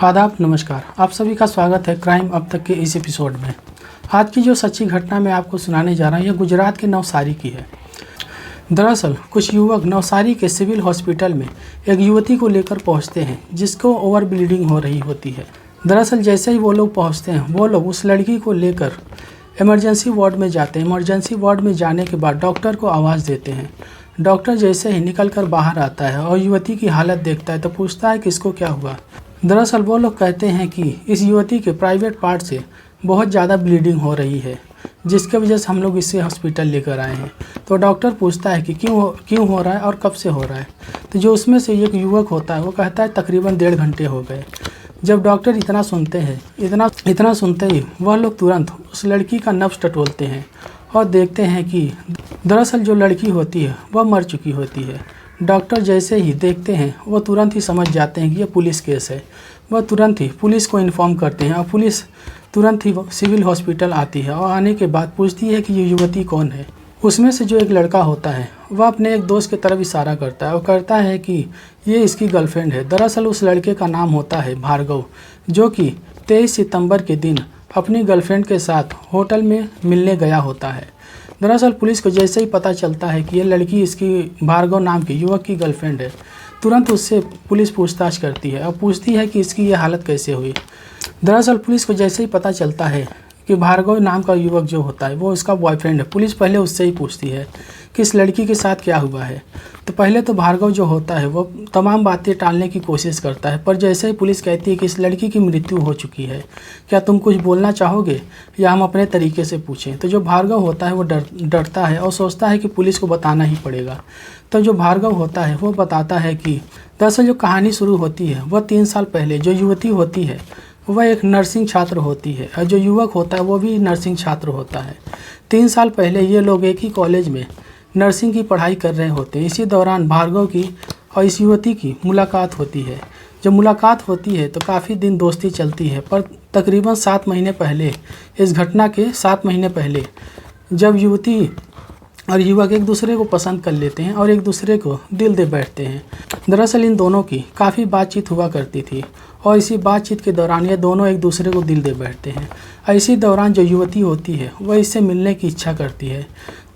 आदाब, नमस्कार। आप सभी का स्वागत है क्राइम अब तक के इस एपिसोड में। आज की जो सच्ची घटना मैं आपको सुनाने जा रहा हूँ, यह गुजरात के नवसारी की है। दरअसल कुछ युवक नवसारी के सिविल हॉस्पिटल में एक युवती को लेकर पहुँचते हैं जिसको ओवर ब्लीडिंग हो रही होती है। दरअसल जैसे ही वो लोग पहुँचते हैं, वो लोग उस लड़की को लेकर इमरजेंसी वार्ड में जाते हैं। इमरजेंसी वार्ड में जाने के बाद डॉक्टर को आवाज़ देते हैं। डॉक्टर जैसे ही निकल कर बाहर आता है और युवती की हालत देखता है तो पूछता है कि इसको क्या हुआ। दरअसल वो लोग कहते हैं कि इस युवती के प्राइवेट पार्ट से बहुत ज़्यादा ब्लीडिंग हो रही है, जिसके वजह से हम लोग इसे हॉस्पिटल लेकर आए हैं। तो डॉक्टर पूछता है कि क्यों हो रहा है और कब से हो रहा है। तो जो उसमें से एक युवक होता है वो कहता है तकरीबन 1.5 घंटे हो गए। जब डॉक्टर इतना सुनते ही वह लोग तुरंत उस लड़की का नब्ज़ टटोलते हैं और देखते हैं कि दरअसल जो लड़की होती है वह मर चुकी होती है। डॉक्टर जैसे ही देखते हैं वो तुरंत ही समझ जाते हैं कि ये पुलिस केस है। वह तुरंत ही पुलिस को इन्फॉर्म करते हैं और पुलिस तुरंत ही सिविल हॉस्पिटल आती है और आने के बाद पूछती है कि ये युवती कौन है। उसमें से जो एक लड़का होता है वह अपने एक दोस्त की तरफ इशारा करता है और कहता है कि ये इसकी गर्लफ्रेंड है। दरअसल उस लड़के का नाम होता है भार्गव, जो कि 23 सितंबर के दिन अपनी गर्लफ्रेंड के साथ होटल में मिलने गया होता है। दरअसल पुलिस को जैसे ही पता चलता है कि ये लड़की इसकी भार्गव नाम के युवक की गर्लफ्रेंड है, तुरंत उससे पुलिस पूछताछ करती है और पूछती है कि इसकी ये हालत कैसे हुई। दरअसल पुलिस को जैसे ही पता चलता है कि भार्गव नाम का युवक जो होता है वो इसका बॉयफ्रेंड है, पुलिस पहले उससे ही पूछती है कि इस लड़की के साथ क्या हुआ है। तो पहले तो भार्गव जो होता है वो तमाम बातें टालने की कोशिश करता है, पर जैसे ही पुलिस कहती है कि इस लड़की की मृत्यु हो चुकी है, क्या तुम कुछ बोलना चाहोगे या हम अपने तरीके से पूछें। तो जो भार्गव होता है वो डरता है और सोचता है कि पुलिस को बताना ही पड़ेगा। तो जो भार्गव होता है वो बताता है कि दरअसल जो कहानी शुरू होती है वह 3 साल पहले जो युवती होती है वह एक नर्सिंग छात्र होती है और जो युवक होता है वो भी नर्सिंग छात्र होता है। 3 साल पहले ये लोग एक ही कॉलेज में नर्सिंग की पढ़ाई कर रहे होते हैं। इसी दौरान भार्गव की और इस युवती की मुलाकात होती है। जब मुलाकात होती है तो काफ़ी दिन दोस्ती चलती है, पर तकरीबन 7 महीने पहले, इस घटना के 7 महीने पहले, जब युवती और युवक एक दूसरे को पसंद कर लेते हैं और एक दूसरे को दिल दे बैठते हैं। दरअसल इन दोनों की काफ़ी बातचीत हुआ करती थी और इसी बातचीत के दौरान ये दोनों एक दूसरे को दिल दे बैठते हैं। और इसी दौरान जो युवती होती है वह इससे मिलने की इच्छा करती है।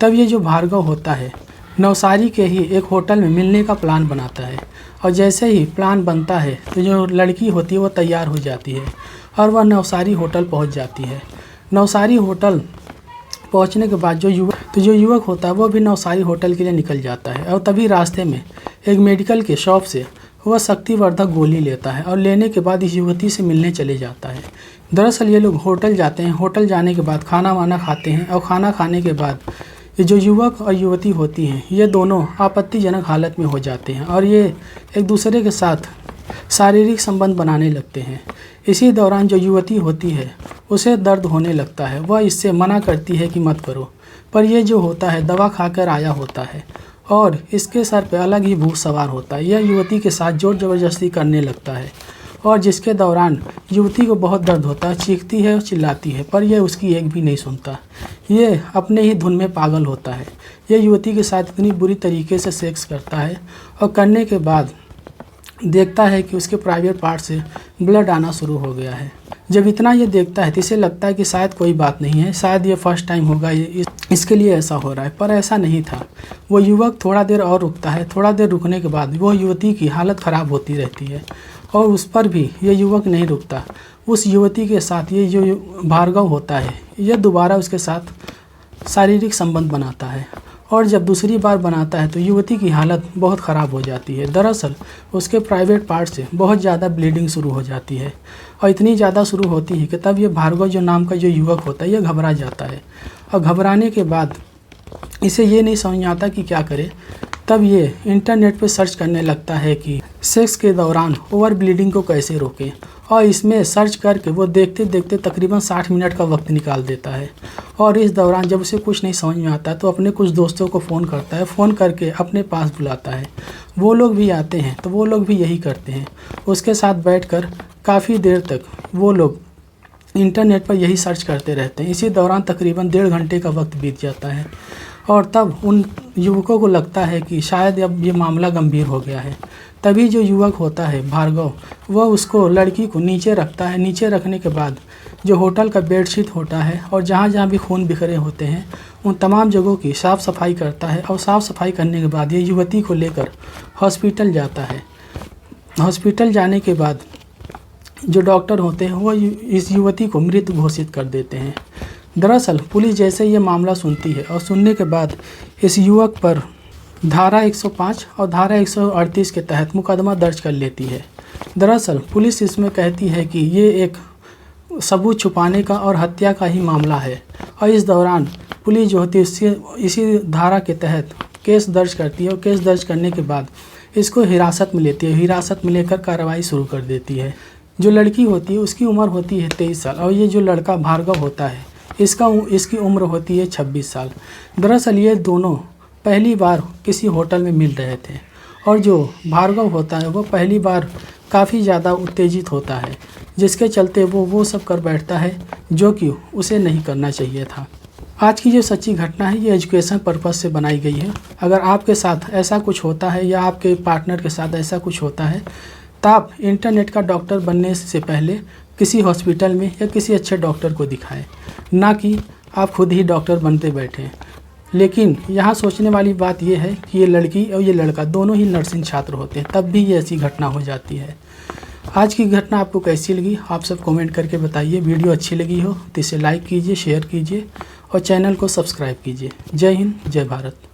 तब ये जो भार्गव होता है नवसारी के ही एक होटल में मिलने का प्लान बनाता है और जैसे ही प्लान बनता है तो जो लड़की होती है वो तैयार हो जाती है और वह नवसारी होटल पहुँच जाती है। नवसारी होटल पहुंचने के बाद जो युवक होता है वो भी नवसारी होटल के लिए निकल जाता है और तभी रास्ते में एक मेडिकल के शॉप से वह शक्तिवर्धक गोली लेता है और लेने के बाद इस युवती से मिलने चले जाता है। दरअसल ये लोग होटल जाते हैं। होटल जाने के बाद खाना वाना खाते हैं और खाना खाने के बाद ये जो युवक और युवती होती हैं ये दोनों आपत्तिजनक हालत में हो जाते हैं और ये एक दूसरे के साथ शारीरिक संबंध बनाने लगते हैं। इसी दौरान जो युवती होती है उसे दर्द होने लगता है। वह इससे मना करती है कि मत करो, पर यह जो होता है दवा खाकर आया होता है और इसके सर पे अलग ही भूत सवार होता है। यह युवती के साथ जोर ज़बरदस्ती करने लगता है और जिसके दौरान युवती को बहुत दर्द होता है, चीखती है और चिल्लाती है, पर यह उसकी एक भी नहीं सुनता। ये अपने ही धुन में पागल होता है। यह युवती के साथ इतनी बुरी तरीके से सेक्स करता है और करने के बाद देखता है कि उसके प्राइवेट पार्ट से ब्लड आना शुरू हो गया है। जब इतना ये देखता है तो इसे लगता है कि शायद कोई बात नहीं है, शायद ये फर्स्ट टाइम होगा, इसके लिए ऐसा हो रहा है, पर ऐसा नहीं था। वो युवक थोड़ा देर और रुकता है। थोड़ा देर रुकने के बाद वो युवती की हालत ख़राब होती रहती है और उस पर भी ये युवक नहीं रुकता। उस युवती के साथ ये जो भार्गव होता है ये दोबारा उसके साथ शारीरिक संबंध बनाता है और जब दूसरी बार बनाता है तो युवती की हालत बहुत ख़राब हो जाती है। दरअसल उसके प्राइवेट पार्ट से बहुत ज़्यादा ब्लीडिंग शुरू हो जाती है और इतनी ज़्यादा शुरू होती है कि तब ये भार्गव जो नाम का जो युवक होता है ये घबरा जाता है और घबराने के बाद इसे ये नहीं समझ आता कि क्या करे। तब ये इंटरनेट पे सर्च करने लगता है कि सेक्स के दौरान ओवर ब्लीडिंग को कैसे रोकें और इसमें सर्च करके वो देखते देखते तकरीबन 60 मिनट का वक्त निकाल देता है। और इस दौरान जब उसे कुछ नहीं समझ में आता तो अपने कुछ दोस्तों को फ़ोन करता है, फ़ोन करके अपने पास बुलाता है। वो लोग भी आते हैं तो वो लोग भी यही करते हैं। उसके साथ बैठकर काफ़ी देर तक वो लोग इंटरनेट पर यही सर्च करते रहते हैं। इसी दौरान तकरीबन 1.5 घंटे का वक्त बीत जाता है और तब उन युवकों को लगता है कि शायद अब ये मामला गंभीर हो गया है। तभी जो युवक होता है भार्गव, वह उसको लड़की को नीचे रखता है। नीचे रखने के बाद जो होटल का बेडशीट होता है और जहाँ जहाँ भी खून बिखरे होते हैं उन तमाम जगहों की साफ़ सफाई करता है। और साफ़ सफाई करने के बाद ये युवती को लेकर हॉस्पिटल जाता है। हॉस्पिटल जाने के बाद जो डॉक्टर होते हैं वो इस युवती को मृत घोषित कर देते हैं। दरअसल पुलिस जैसे ये मामला सुनती है और सुनने के बाद इस युवक पर धारा 105 और धारा 138 के तहत मुकदमा दर्ज कर लेती है। दरअसल पुलिस इसमें कहती है कि ये एक सबूत छुपाने का और हत्या का ही मामला है। और इस दौरान पुलिस जो होती है इसी धारा के तहत केस दर्ज करती है और केस दर्ज करने के बाद इसको हिरासत में लेती है। हिरासत में लेकर कार्रवाई शुरू कर देती है। जो लड़की होती है उसकी उम्र होती है 23 साल और ये जो लड़का भार्गव होता है इसकी उम्र होती है 26 साल। दरअसल ये दोनों पहली बार किसी होटल में मिल रहे थे और जो भार्गव होता है वो पहली बार काफ़ी ज़्यादा उत्तेजित होता है, जिसके चलते वो सब कर बैठता है जो कि उसे नहीं करना चाहिए था। आज की जो सच्ची घटना है ये एजुकेशन पर्पस से बनाई गई है। अगर आपके साथ ऐसा कुछ होता है या आपके पार्टनर के साथ ऐसा कुछ होता है तो आप इंटरनेट का डॉक्टर बनने से पहले किसी हॉस्पिटल में या किसी अच्छे डॉक्टर को दिखाएं, ना कि आप खुद ही डॉक्टर बनते बैठें। लेकिन यहाँ सोचने वाली बात यह है कि ये लड़की और ये लड़का दोनों ही नर्सिंग छात्र होते हैं, तब भी ये ऐसी घटना हो जाती है। आज की घटना आपको कैसी लगी आप सब कमेंट करके बताइए। वीडियो अच्छी लगी हो तो इसे लाइक कीजिए, शेयर कीजिए और चैनल को सब्सक्राइब कीजिए। जय हिंद, जय भारत।